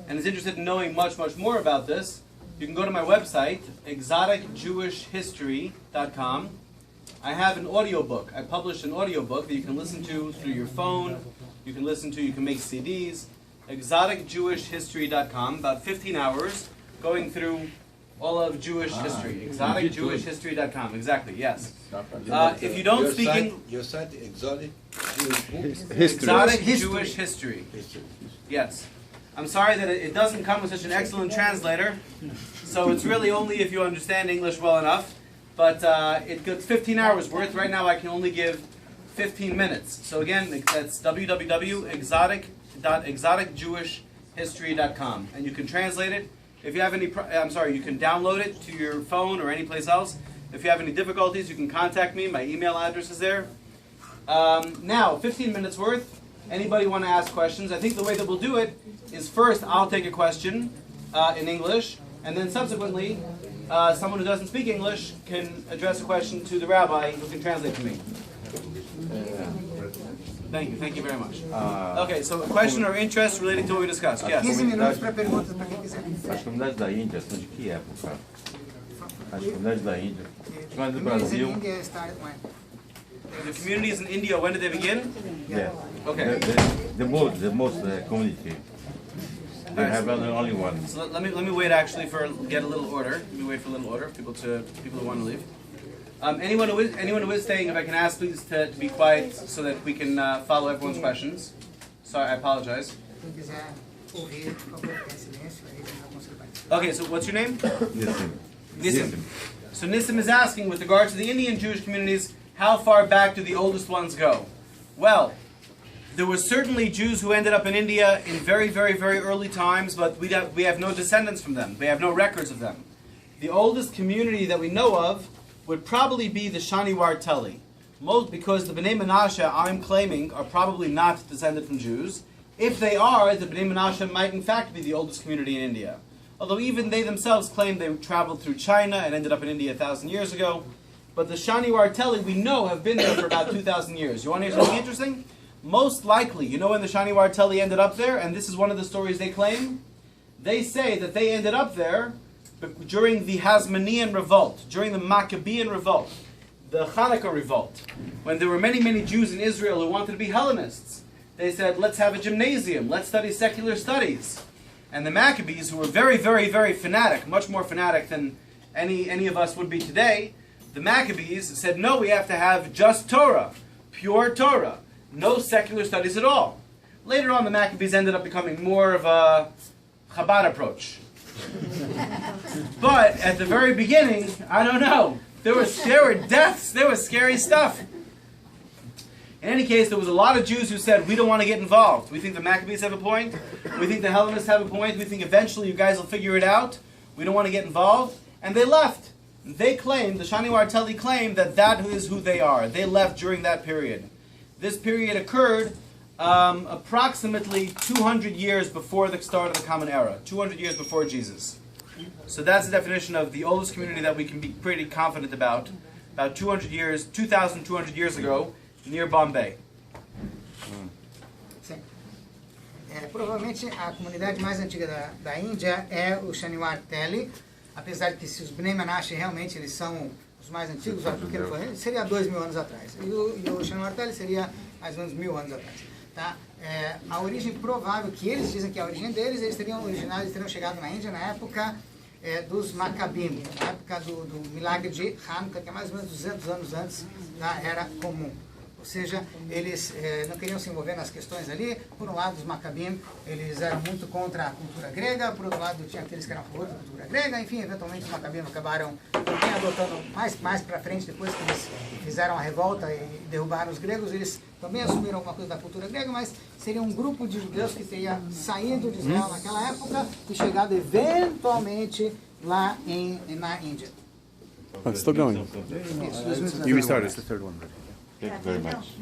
and is interested in knowing much, much more about this, you can go to my website, exoticjewishhistory.com. I have an audiobook. I published an audiobook that you can listen to through your phone. You can make CDs. exoticjewishhistory.com, about 15 hours, going through all of Jewish history. Exoticjewishhistory.com, exactly, yes. If you don't speak English... Your site, Exotic Jewish History. Exotic Jewish History. Yes. I'm sorry that it doesn't come with such an excellent translator, so it's really only if you understand English well enough, but it gets 15 hours worth. Right now I can only give 15 minutes. So again, that's www.exoticjewishhistory.com, and you can translate it. If you have any, you can download it to your phone or any place else. If you have any difficulties, you can contact me. My email address is there. Now, 15 minutes worth. Anybody want to ask questions? I think the way that we'll do it is first I'll take a question in English, and then subsequently someone who doesn't speak English can address a question to the rabbi who can translate for me. Thank you very much. Okay, so a question or interest relating to what we discussed. Yes. 15 minutos para perguntas para quem quiser. As comunidades da Índia são de que época? As comunidades da Índia. Mas do Brasil. The communities in India, when did they begin? Yeah. Okay. The most community. They have only one. So let me wait actually get a little order. Let me wait for a little order. People who want to leave. Anyone who is staying, if I can ask please to be quiet so that we can follow everyone's questions. Sorry, I apologize. Okay, so what's your name? Nissim. So Nissim is asking, with regard to the Indian Jewish communities, how far back do the oldest ones go? Well, there were certainly Jews who ended up in India in very, very, very early times, but we have no descendants from them. We have no records of them. The oldest community that we know of would probably be the Shaniwar Teli. Because the Bnei Menashe, I'm claiming, are probably not descended from Jews. If they are, the Bnei Menashe might in fact be the oldest community in India. Although even they themselves claim they traveled through China and ended up in India 1,000 years ago. But the Shaniwar Teli, we know, have been there for about 2,000 years. You want to hear something interesting? Most likely, you know when the Shaniwar Teli ended up there, and this is one of the stories they claim? They say that they ended up there during the Hasmonean revolt, during the Maccabean revolt, the Hanukkah revolt, when there were many, many Jews in Israel who wanted to be Hellenists. They said, let's have a gymnasium, let's study secular studies. And the Maccabees, who were very, very, very fanatic, much more fanatic than any of us would be today, the Maccabees said, no, we have to have just Torah, pure Torah, no secular studies at all. Later on, the Maccabees ended up becoming more of a Chabad approach. But at the very beginning, I don't know, there were deaths, there was scary stuff. In any case, there was a lot of Jews who said, we don't want to get involved. We think the Maccabees have a point. We think the Hellenists have a point. We think eventually you guys will figure it out. We don't want to get involved. And they left. They claimed, the Shaniwar Teli claimed that is who they are. They left during that period. This period occurred approximately 200 years before the start of the Common Era. 200 years before Jesus. So that's the definition of the oldest community that we can be pretty confident about. About 2,200 years ago, near Bombay. Sim. Provavelmente a comunidade mais antiga da Índia é o Shaniwar Teli, apesar de que se os Bnei Menashe realmente eles são os mais antigos, porque seria 2.000 anos atrás. E o Shaniwar Teli seria mais ou menos 1.000 anos atrás. Tá? A origem provável, que eles dizem que é a origem deles, eles teriam chegado na Índia na época dos Macabim, na época do milagre de Hanukkah, que é mais ou menos 200 anos antes da Era Comum. Ou seja, eles não queriam se envolver nas questões ali. Por um lado, os Macabim, eles eram muito contra a cultura grega, por outro lado, tinha aqueles que eram a favor da cultura grega. Enfim, eventualmente os Macabim acabaram também adotando mais para frente, depois que eles fizeram a revolta e derrubaram os gregos, eles também assumiram alguma coisa da cultura grega, mas seria um grupo de judeus que teria saído de Israel naquela época e chegado eventualmente lá na Índia. It's still going. You restarted. It's the third one. Thank you very much.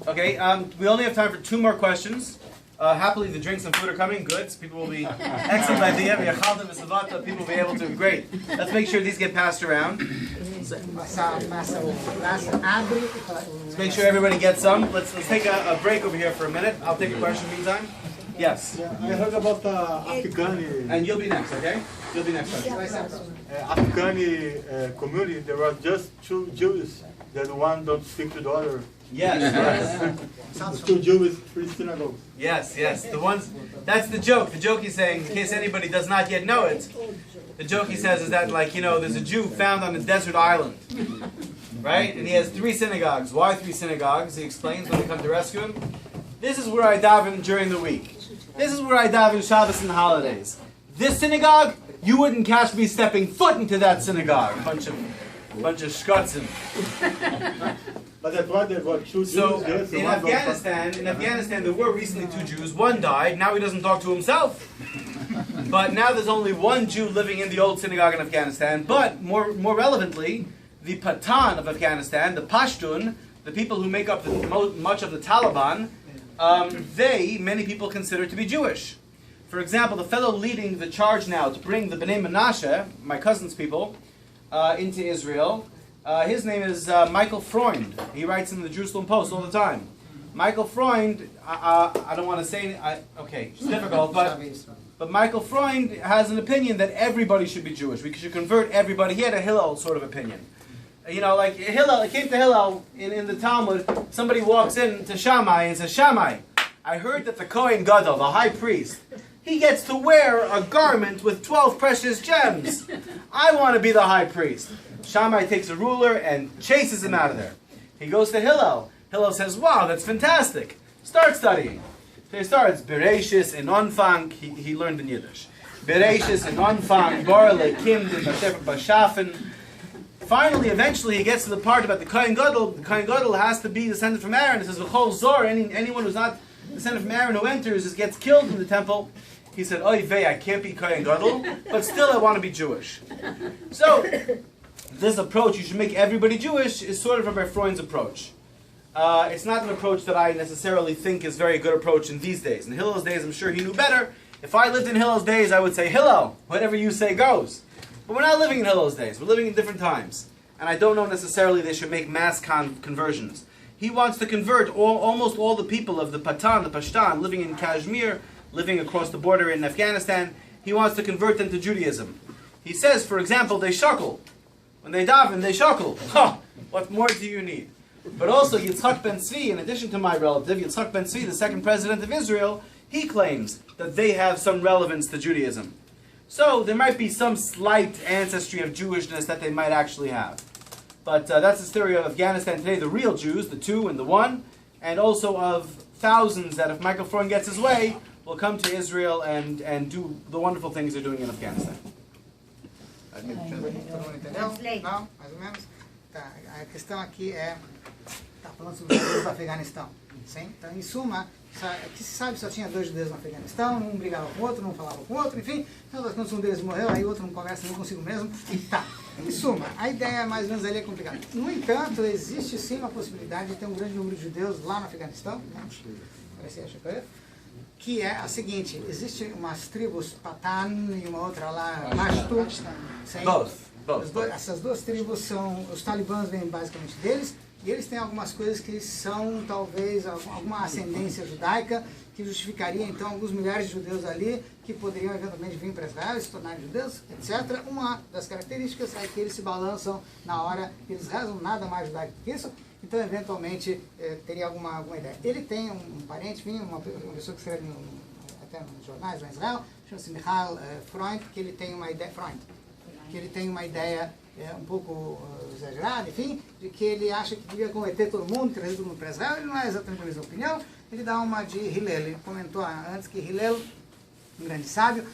Okay, we only have time for 2 more questions. Happily, the drinks and food are coming. Good. So people will be excellent idea. People will be able to. Great. Let's make sure these get passed around. Let's make sure everybody gets some. Let's take a break over here for a minute. I'll take a question in the meantime. Yes. Yeah, I heard about Afghani. And you'll be next, okay? You'll be next. Afghani community. There were just two Jews. That one don't speak to the other. Yes. Two Jews, three synagogues. Yes. The ones. That's the joke. The joke he's saying, in case anybody does not yet know it, the joke he says is that, like, there's a Jew found on a desert island, right? And he has 3 synagogues. Why 3 synagogues? He explains when they come to rescue him. This is where I daven during the week. This is where I daven Shabbos and holidays. This synagogue, you wouldn't catch me stepping foot into that synagogue. Bunch of shkotzim. But that's why there were 2 Jews. So yes, in Afghanistan, there were recently 2 Jews. One died. Now he doesn't talk to himself. But now there's only 1 Jew living in the old synagogue in Afghanistan. But more relevantly, the Pathan of Afghanistan, the Pashtun, the people who make up much of the Taliban, many people consider to be Jewish. For example, the fellow leading the charge now to bring the Bnei Menashe, my cousin's people, into Israel, his name is Michael Freund. He writes in the Jerusalem Post all the time. Michael Freund, I don't want to say, okay, it's difficult, but Michael Freund has an opinion that everybody should be Jewish. We should convert everybody. He had a Hillel sort of opinion. Like Hillel, it came to Hillel in the Talmud, somebody walks in to Shammai and says, Shammai, I heard that the Kohen Gadol, the high priest, he gets to wear a garment with 12 precious gems. I want to be the high priest. Shammai takes a ruler and chases him out of there. He goes to Hillel. Hillel says, wow, that's fantastic. Start studying. So he starts, Bereshis in Anfang, he learned in Yiddish. Bereshis in Anfang, Borle, Kind, Bashafen. Finally, eventually, he gets to the part about the Kohen Gadol. The Kohen Gadol has to be descended from Aaron. It says, V'chol Zor, anyone who's not descended from Aaron who enters just gets killed in the temple. He said, oy vey, I can't be Kohen Gadol, but still I want to be Jewish. So, this approach, you should make everybody Jewish, is sort of Rabbi Freund's approach. It's not an approach that I necessarily think is a very good approach in these days. In Hillel's days, I'm sure he knew better. If I lived in Hillel's days, I would say, Hillel, whatever you say goes. But we're not living in Hillel's days. We're living in different times. And I don't know necessarily they should make mass conversions. He wants to convert almost all the people of the Pathan, the Pashtan, living in Kashmir, living across the border in Afghanistan. He wants to convert them to Judaism. He says, for example, they shakel. When they daven, they shakel. What more do you need? But also, Yitzhak ben Tzvi, in addition to my relative, Yitzhak ben Tzvi, the second president of Israel, he claims that they have some relevance to Judaism. So there might be some slight ancestry of Jewishness that they might actually have. But that's the story of Afghanistan today, the real Jews, the 2 and the 1, and also of thousands that if Michael Freund gets his way, will come to Israel and do the wonderful things they're doing in Afghanistan. Entendeu? Não? Mais ou menos? Tá. A questão aqui está falando sobre os judeus do Afeganistão. Sim? Então, em suma, que se sabe só tinha 2 judeus no Afeganistão, um brigava com o outro, não falava com o outro, enfim. Então, quando um deles morreu, aí o outro não conversa nem consigo mesmo. E tá. Em suma, a ideia mais ou menos ali é complicada. No entanto, existe sim uma possibilidade de ter um grande número de judeus lá no Afeganistão, né? Que é a seguinte: existem umas tribos Pathan e uma outra lá, Pashto. Essas 2 tribos são, os talibãs vêm basicamente deles, e eles têm algumas coisas que são talvez alguma ascendência judaica que justificaria então alguns milhares de judeus ali que poderiam eventualmente vir para Israel, se tornarem judeus, etc. Uma das características é que eles se balançam na hora, eles rezam nada mais judaico do que isso. Então, eventualmente, teria alguma ideia. Ele tem um parente, enfim, uma pessoa que escreve até nos jornais lá em Israel, chama-se Michael Freund, que ele tem uma ideia, um pouco exagerada, enfim, de que ele acha que devia converter todo mundo, trazer todo mundo para Israel. Ele não é exatamente a mesma opinião. Ele dá uma de Hillel. Ele comentou antes que Hillel, um grande sábio,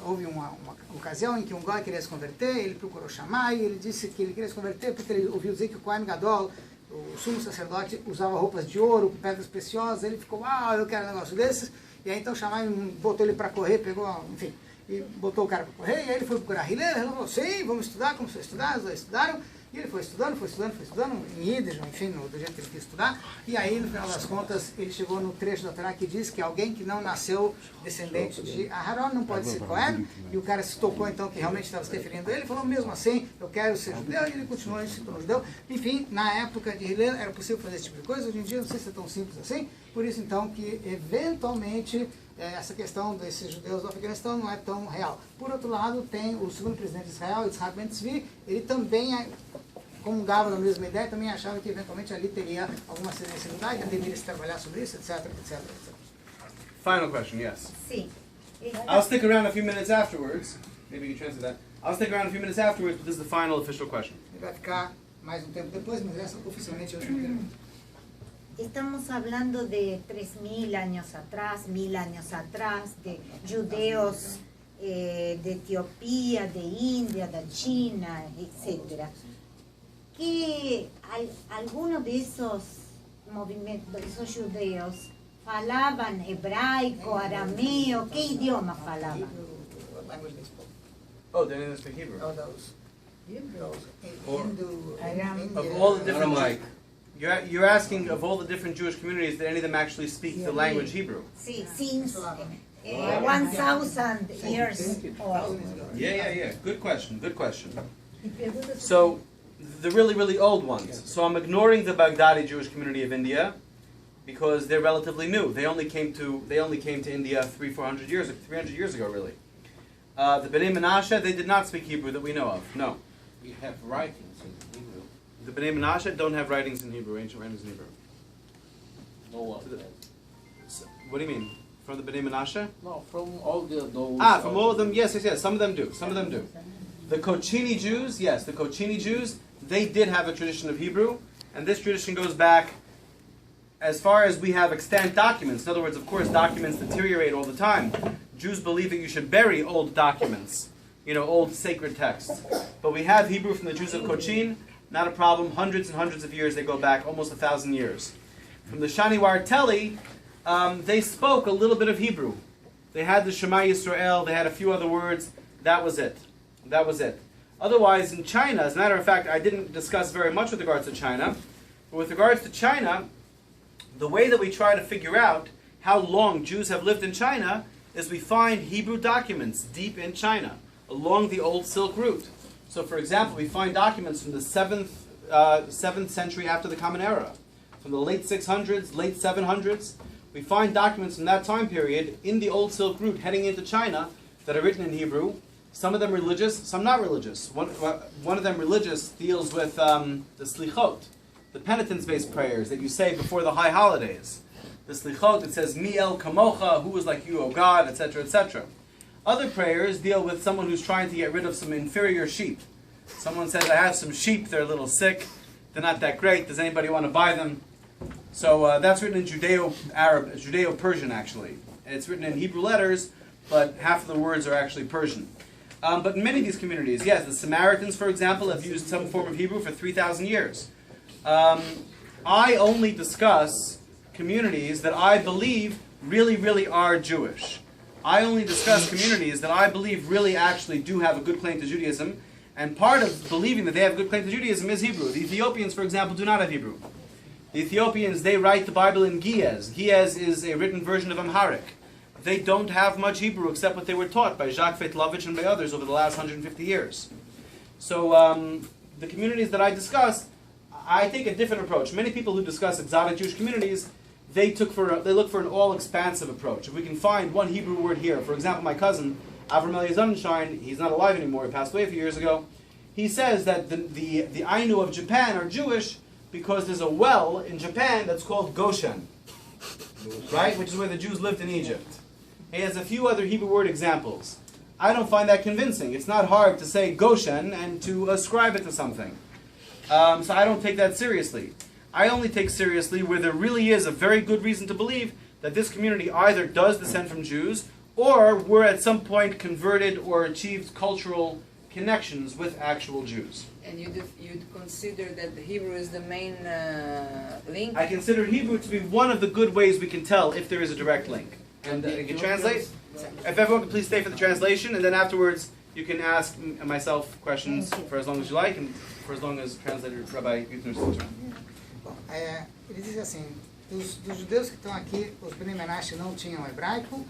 houve uma ocasião em que um Goy queria se converter, ele procurou Shammai, ele disse que ele queria se converter porque ele ouviu dizer que o Kohen Gadol, o sumo sacerdote, usava roupas de ouro, com pedras preciosas. Ele ficou, eu quero um negócio desses. E aí então Shammai botou ele para correr, pegou, enfim, e botou o cara para correr, e aí ele foi procurar Hillel. Ele falou, sim, vamos estudar, começou a estudar, os dois estudaram. E ele foi estudando, em Yiddish, enfim, do jeito que ele quis estudar. E aí, no final das contas, ele chegou no trecho da Torá que diz que alguém que não nasceu descendente de Aharon não pode ser Cohen. E o cara se tocou, então, que realmente estava se referindo a ele. Ele falou, mesmo assim, eu quero ser judeu. E ele continuou, ele se tornou judeu. Enfim, na época de Hillel era possível fazer esse tipo de coisa. Hoje em dia, não sei se é tão simples assim. Por isso, então, que, eventualmente, essa questão desses judeus do Afeganistão não é tão real. Por outro lado, tem o segundo presidente de Israel, Yitzhak Ben-Tzvi, ele também comungava na mesma ideia, também achava que eventualmente ali teria alguma sensibilidade, deveria se trabalhar sobre isso, etc, etc, etc. Final question, yes. Sí. I'll stick around a few minutes afterwards. Maybe you can translate that. I'll stick around a few minutes afterwards, but this is the final official question. Ele vai ficar mais um tempo depois, mas essa oficialmente é a última pergunta. Estamos hablando de 3.000 años atrás, 1.000 años atrás, de judeos de Etiopía, de India, de China, etc. Que algunos de esos movimientos, de esos judeos, falaban hebraico, arameo, ¿qué idioma falaban? Oh, they didn't speak Hebrew. Oh, those Hindu, Of all the different you're asking of all the different Jewish communities, did any of them actually speak the language Hebrew? Sí, since 1,000 years old. Yeah. Good question. So, the really, really old ones. So I'm ignoring the Baghdadi Jewish community of India because they're relatively new. They only came to India 300 years ago, really. The Bnei Menashe, they did not speak Hebrew that we know of. No. We have writings in Hebrew. The Bnei Menashe don't have writings in Hebrew, ancient writings in Hebrew. No one. So, what do you mean? From the Bnei Menashe? No, from all those. From all of them, yes. Some of them do. The Kochini Jews, yes, they did have a tradition of Hebrew, and this tradition goes back as far as we have extant documents. In other words, of course, documents deteriorate all the time. Jews believe that you should bury old documents, old sacred texts. But we have Hebrew from the Jews of Cochin, not a problem. Hundreds and hundreds of years, they go back almost 1,000 years. From the Shaniwar Teli, they spoke a little bit of Hebrew. They had the Shema Yisrael, they had a few other words. That was it. Otherwise, in China, as a matter of fact, I didn't discuss very much with regards to China, but with regards to China, the way that we try to figure out how long Jews have lived in China is we find Hebrew documents deep in China, along the old Silk Route. So, for example, we find documents from the 7th century after the Common Era, from the late 600s, late 700s. We find documents from that time period in the old Silk Route heading into China that are written in Hebrew. Some of them religious, some not religious. One of them religious deals with the slichot, the penitence-based prayers that you say before the high holidays. The slichot, it says, Mi el kamocha, who is like you, O God, etc., etc. Other prayers deal with someone who's trying to get rid of some inferior sheep. Someone says, I have some sheep, they're a little sick, they're not that great, does anybody want to buy them? So that's written in Judeo-Persian, actually. It's written in Hebrew letters, but half of the words are actually Persian. But in many of these communities, yes, the Samaritans, for example, have used some form of Hebrew for 3,000 years. I only discuss communities that I believe really, really are Jewish. I only discuss communities that I believe really actually do have a good claim to Judaism, and part of believing that they have a good claim to Judaism is Hebrew. The Ethiopians, for example, do not have Hebrew. The Ethiopians, they write the Bible in Ge'ez. Ge'ez is a written version of Amharic. They don't have much Hebrew except what they were taught by Beit Lubavitch and by others over the last 150 years. So the communities that I discuss, I take a different approach. Many people who discuss exotic Jewish communities, they look for an all-expansive approach. If we can find one Hebrew word here, for example, my cousin, Avram Eli Sonnenschein, he's not alive anymore, he passed away a few years ago, he says that the Ainu of Japan are Jewish because there's a well in Japan that's called Goshen, right? Which is where the Jews lived in Egypt. He has a few other Hebrew word examples. I don't find that convincing. It's not hard to say Goshen and to ascribe it to something. So I don't take that seriously. I only take seriously where there really is a very good reason to believe that this community either does descend from Jews or were at some point converted or achieved cultural connections with actual Jews. And you'd consider that the Hebrew is the main link? I consider Hebrew to be one of the good ways we can tell if there is a direct link. And you can translate. If everyone could please stay for the translation, and then afterwards you can ask myself questions for as long as you like, and for as long as translator Rabbi Beuthner is concerned. Ele diz assim, dos judeus que estão aqui, os Bnei Menashe não tinham hebraico,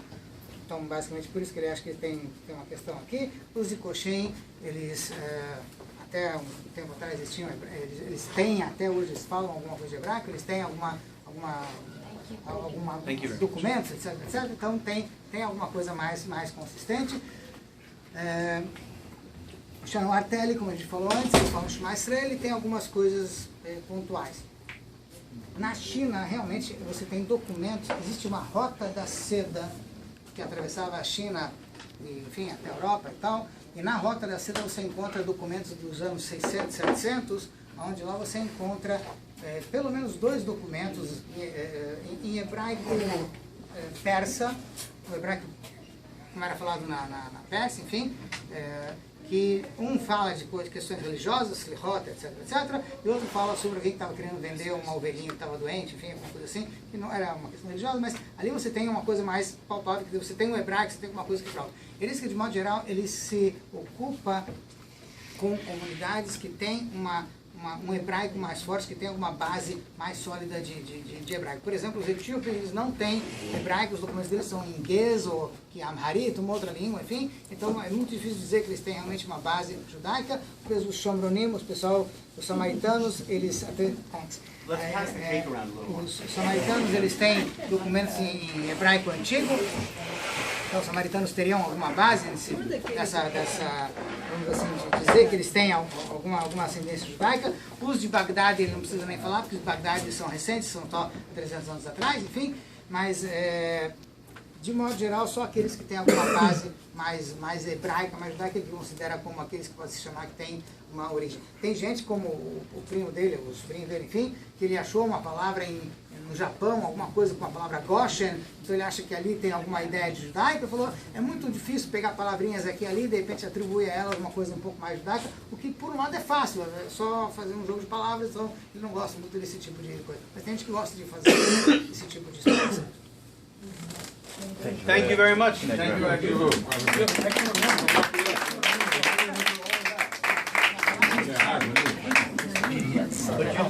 então basicamente por isso que ele acha que tem uma questão aqui. Os de Cochin, eles até um tempo atrás eles têm, até hoje eles falam alguma coisa de hebraico, eles têm alguma Thank you. documentos, etc, etc. Então tem alguma coisa mais consistente. O Shanuar Teli, como a gente falou antes, eles falam Shema Israel, ele tem algumas coisas pontuais. Na China, realmente, você tem documentos, existe uma rota da seda que atravessava a China, e, enfim, até a Europa e tal, e na rota da seda você encontra documentos dos anos 600, 700, onde lá você encontra pelo menos 2 documentos em hebraico persa, o hebraico como era falado na Pérsia, enfim, que um fala de questões religiosas, slichot, etc, etc, e o outro fala sobre alguém que estava querendo vender uma ovelhinha que estava doente, enfim, alguma coisa assim, que não era uma questão religiosa, mas ali você tem uma coisa mais palpável, que você tem um hebraico, você tem uma coisa que prova. Eles que, de modo geral, ele se ocupa com comunidades que têm um hebraico mais forte, que tem alguma base mais sólida de hebraico. Por exemplo, os etíopes, eles não têm hebraico, os documentos deles são em inglês ou que é amharit, uma outra língua, enfim. Então é muito difícil dizer que eles têm realmente uma base judaica. Os shomronim, os samaritanos, eles... Os samaritanos, eles têm documentos em hebraico antigo. Então, os samaritanos teriam alguma base dessa vamos assim dizer que eles têm alguma ascendência judaica. Os de Bagdade, ele não precisa nem falar, porque os de Bagdade são recentes, são só 300 anos atrás, enfim. Mas, de modo geral, só aqueles que têm alguma base mais hebraica, mais judaica, ele considera como aqueles que pode se chamar que tem uma origem. Tem gente como o primo dele, o sobrinho dele, enfim, que ele achou uma palavra no Japão, alguma coisa com a palavra Goshen, então ele acha que ali tem alguma ideia de judaica, falou, é muito difícil pegar palavrinhas aqui e ali, de repente atribuir a elas uma coisa um pouco mais judaica, o que por um lado é fácil, é só fazer um jogo de palavras, então ele não gosta muito desse tipo de coisa. Mas tem gente que gosta de fazer esse tipo de expressão. Thank you very much. Thank you.